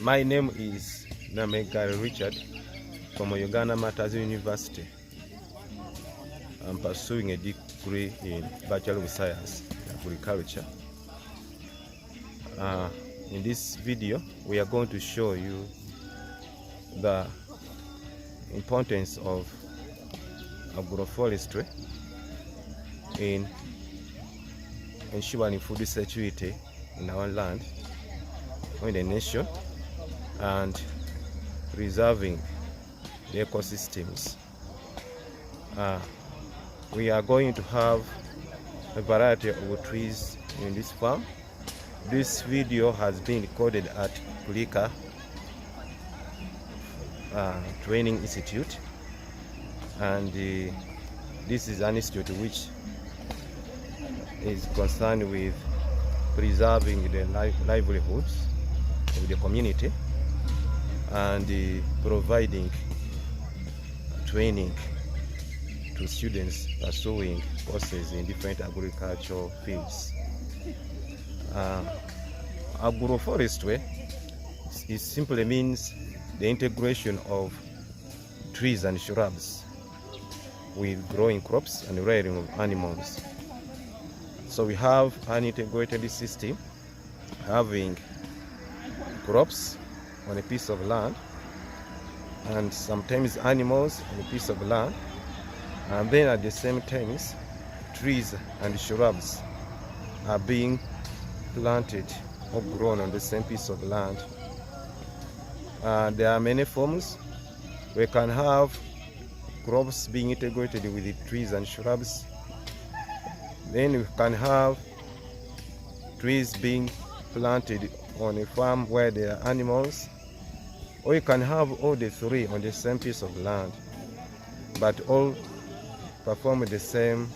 My name is Namegale Richard from Uganda Matters University. I'm pursuing a degree in Bachelor of Science in Agriculture. In this video, we are going to show you the importance of agroforestry in ensuring food security in our land, in the nation, and preserving the ecosystems. We are going to have a variety of trees in this farm. This video has been recorded at Kulika Training Institute, and this is an institute which is concerned with preserving the livelihoods of the community and providing training to students pursuing courses in different agricultural fields. Agroforestry simply means the integration of trees and shrubs with growing crops and rearing of animals. So we have an integrated system having crops on a piece of land and sometimes animals on a piece of land, and then at the same time trees and shrubs are being planted or grown on the same piece of land. There are many forms. We can have crops being integrated with the trees and shrubs. Then we can have trees being planted on a farm where there are animals, or you can have all the three on the same piece of land, but all perform the same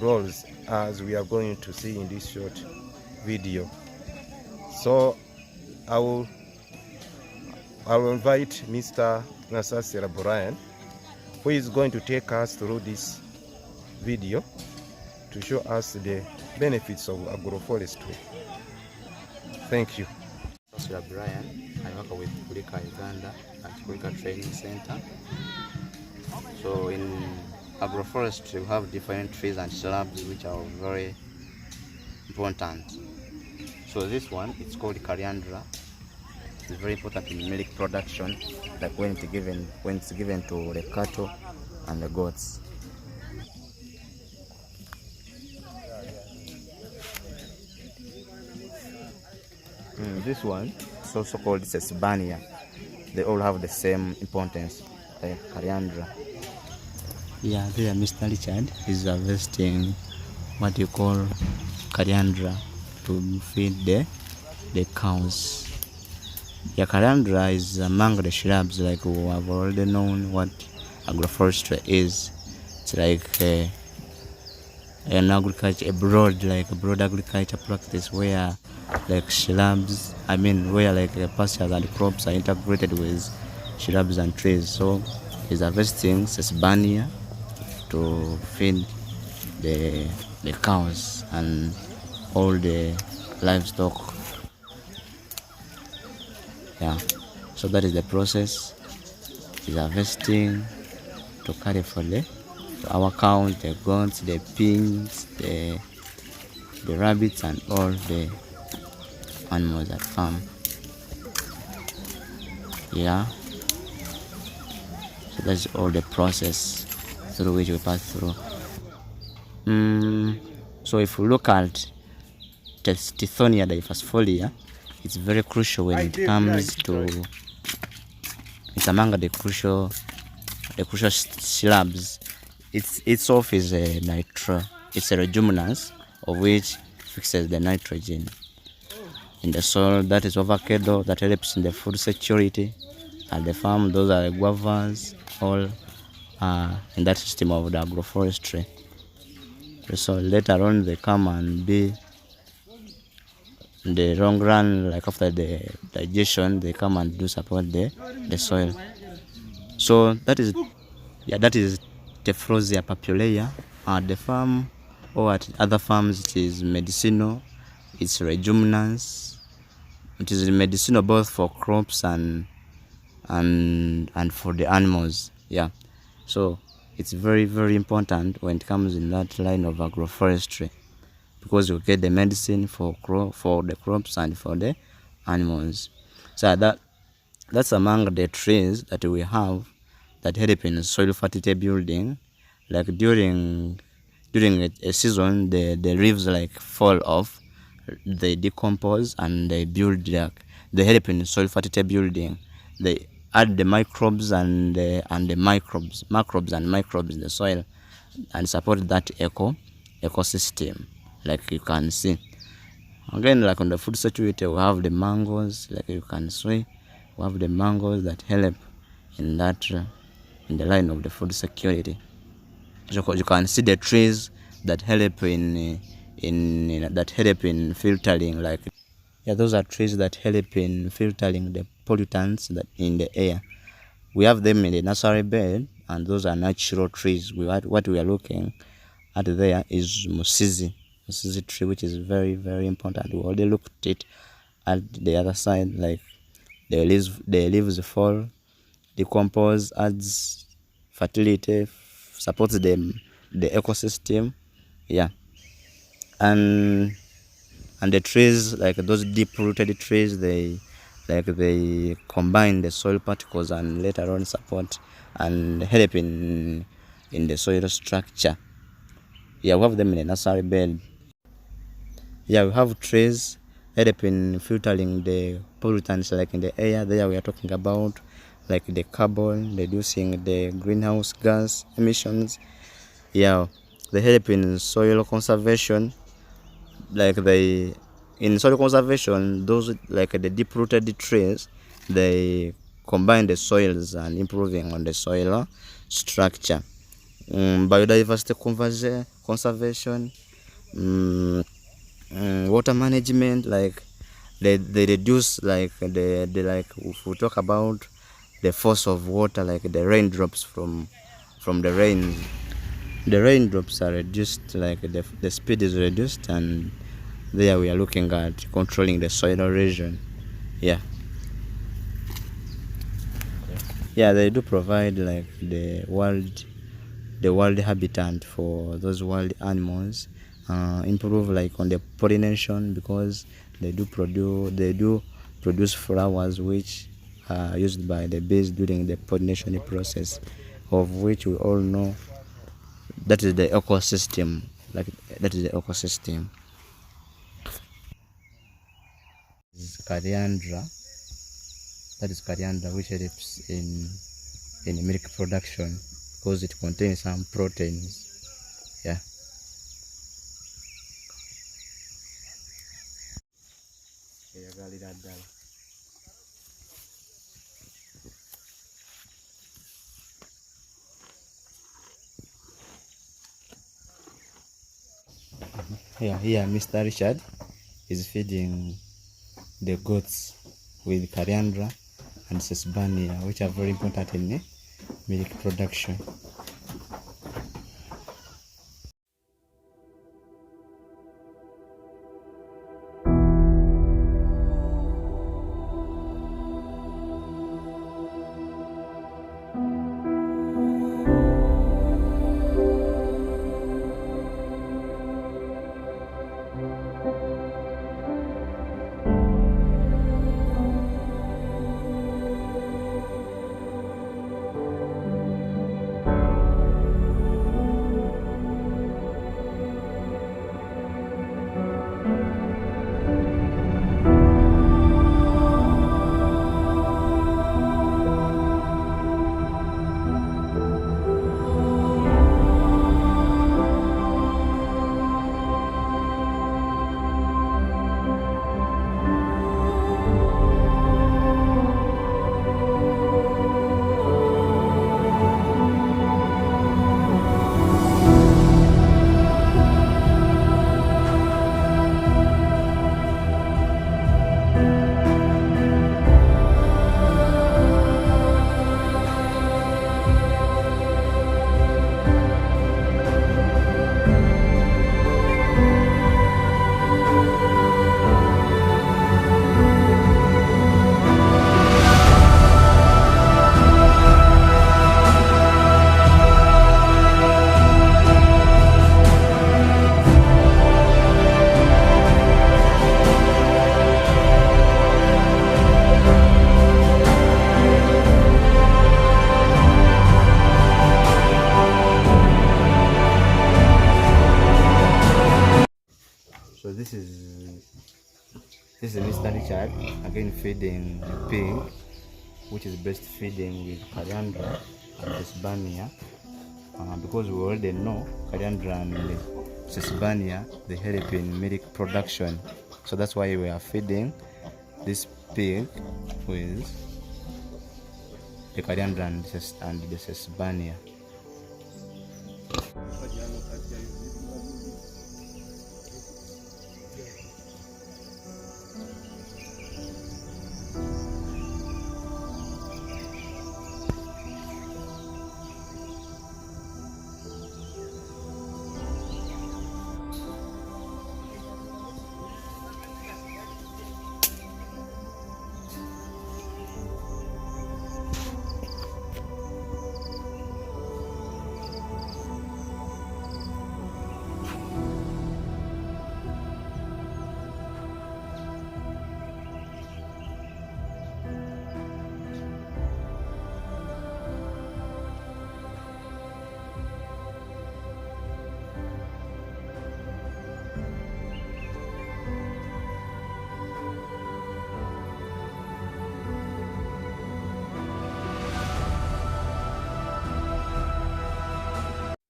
roles as we are going to see in this short video. So I will invite Mr. Nasasira Brian, who is going to take us through this video to show us the benefits of agroforestry. Thank you. Nasasira Brian, I work with Kulika Uganda at Kulika Training Center. So in agroforestry, we have different trees and shrubs which are very important. So this one, it's called coriander. It's very important in milk production, like when it's given to the cattle and the goats. This one is also called sesbania. They all have the same importance, like coriander. Yeah, there Mr. Richard is harvesting what you call coriander to feed the cows. Yeah, coriander is among the shrubs, like we have already known what agroforestry is. It's like an agriculture, a broad agriculture practice where like shrubs, where like pastures and crops are integrated with shrubs and trees. So he's harvesting sesbania to feed the cows and all the livestock. Yeah, so that is the process. Is harvesting to carry for our cows, the goats, the pigs, the rabbits, and all the animals at farm. Yeah, so that's all the process through which we pass through. So if we look at Tithonia diffusfolia, it's very crucial when it comes to, it's among the crucial shrubs. Itself is a it's a leguminous of which fixes the nitrogen in the soil. That is avocado, that helps in the food security at the farm. Those are the guavas, all in that system of the agroforestry. So later on they come and be in the long run, like after the digestion, they come and do support the soil. So that is Tephrosia papulea. At the farm or at other farms, it is medicinal, it's leguminous, It is medicinal both for crops and for the animals. Yeah, so it's very, very important when it comes in that line of agroforestry, because you get the medicine for the crops and for the animals. So that's among the trees that we have that help in soil fertility building. Like during a season, the leaves like fall off, they decompose and they build, like they help in soil fertility building. They add the microbes and the microbes in the soil and support that ecosystem, like you can see. Again, like on the food security, we have the mangoes, like you can see, we have the mangoes that help in that in the line of the food security. So you can see the trees that help in filtering, like, yeah, those are trees that help in filtering the pollutants that in the air. We have them in the nursery bed, and those are natural trees. What we are looking at there is musizi tree, which is very, very important. We already looked at it at the other side, like the leaves fall, decompose, adds fertility, supports the ecosystem. Yeah, and the trees, like those deep rooted trees, they combine the soil particles and later on support and help in the soil structure. Yeah, we have them in a nursery bed. Yeah, we have trees help in filtering the pollutants, like in the air. There we are talking about like the carbon, reducing the greenhouse gas emissions. Yeah, they help in soil conservation. Like in soil conservation, those like the deep rooted trees, they combine the soils and improving on the soil structure. Biodiversity conservation, water management, like they reduce, like like if we talk about the force of water, like the raindrops from the rain, the raindrops are reduced, like the speed is reduced, and there we are looking at controlling the soil erosion. Yeah, yeah, they do provide like the wild habitat for those wild animals, improve like on the pollination, because they do produce flowers which are used by the bees during the pollination process, of which we all know that is the ecosystem, like that is the ecosystem. This is coriander, that is coriander, which helps in milk production because it contains some proteins. Yeah. Yeah, here Mr. Richard is feeding the goats with coriander and sesbania, which are very important in milk production. This is Mr. Richard, again feeding the pig, which is breastfeeding with Calandra and Sesbania. Because we already know Calandra and Sesbania, they help in milk production. So that's why we are feeding this pig with the Calandra and the Sesbania.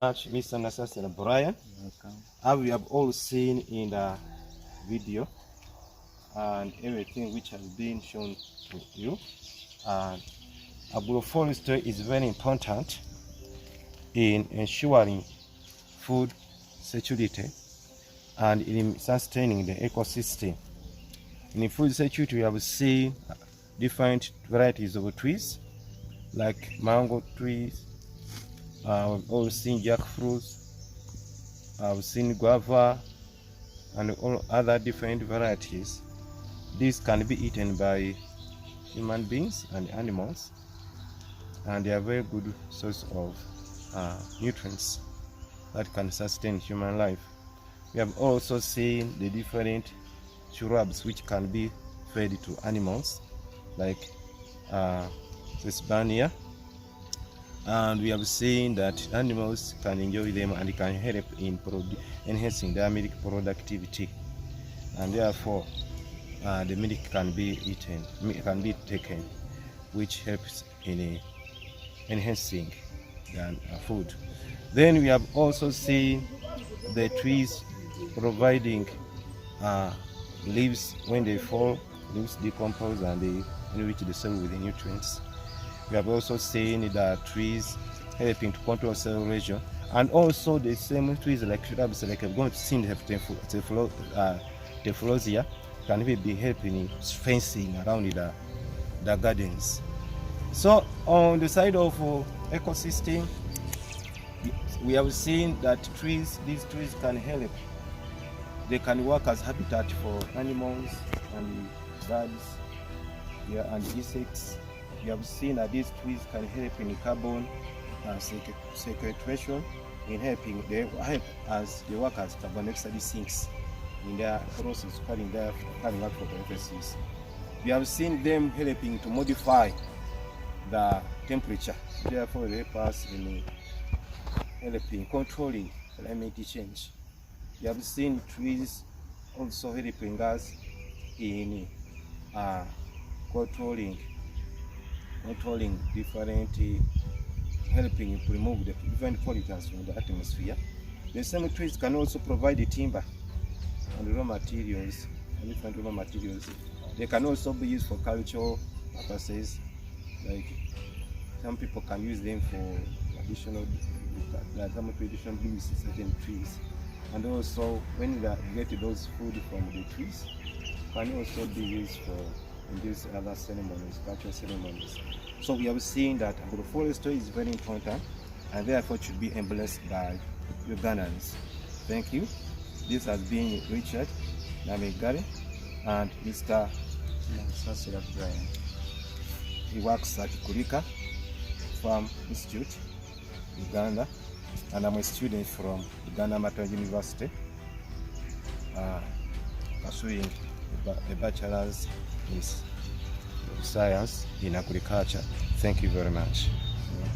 Mr. Nasas and Brian. As we have all seen in the video and everything which has been shown to you, agroforestry is very important in ensuring food security and in sustaining the ecosystem. In food security, we have seen different varieties of trees like mango trees. We've all seen jackfruits, I've seen guava, and all other different varieties. These can be eaten by human beings and animals, and they are very good source of nutrients that can sustain human life. We have also seen the different shrubs which can be fed to animals, like Sesbania. And we have seen that animals can enjoy them and can help in enhancing their milk productivity, and therefore the milk can be eaten, can be taken, which helps in enhancing the food. Then we have also seen the trees providing leaves. When they fall, leaves decompose and they enrich the soil with the nutrients. We have also seen the trees helping to control soil erosion, and also the same trees like shrubs, like we're going to see Tephlosia, can even be helping in fencing around the gardens. So on the side of ecosystem, we have seen that these trees can help. They can work as habitat for animals and birds, and insects. We have seen that these trees can help in carbon sequestration, in helping they help as they work as carbon dioxide sinks in their process carrying out photosynthesis. We have seen them helping to modify the temperature, therefore they help us in helping controlling climate change. We have seen trees also helping us in controlling different, helping to remove the different pollutants from the atmosphere. The same trees can also provide the timber and raw materials, different raw materials. They can also be used for cultural purposes, like some people can use them for additional certain trees. And also when they get those food from the trees, can also be used for these other ceremonies, cultural ceremonies. So we have seen that agroforestry is very important and therefore should be embraced by Ugandans. Thank you. This has been Richard, Namegale, and Mr. Brian. He works at Kurika Farm Institute, Uganda, and I'm a student from Uganda Matangi University, pursuing a bachelor's in science in agriculture. Thank you very much.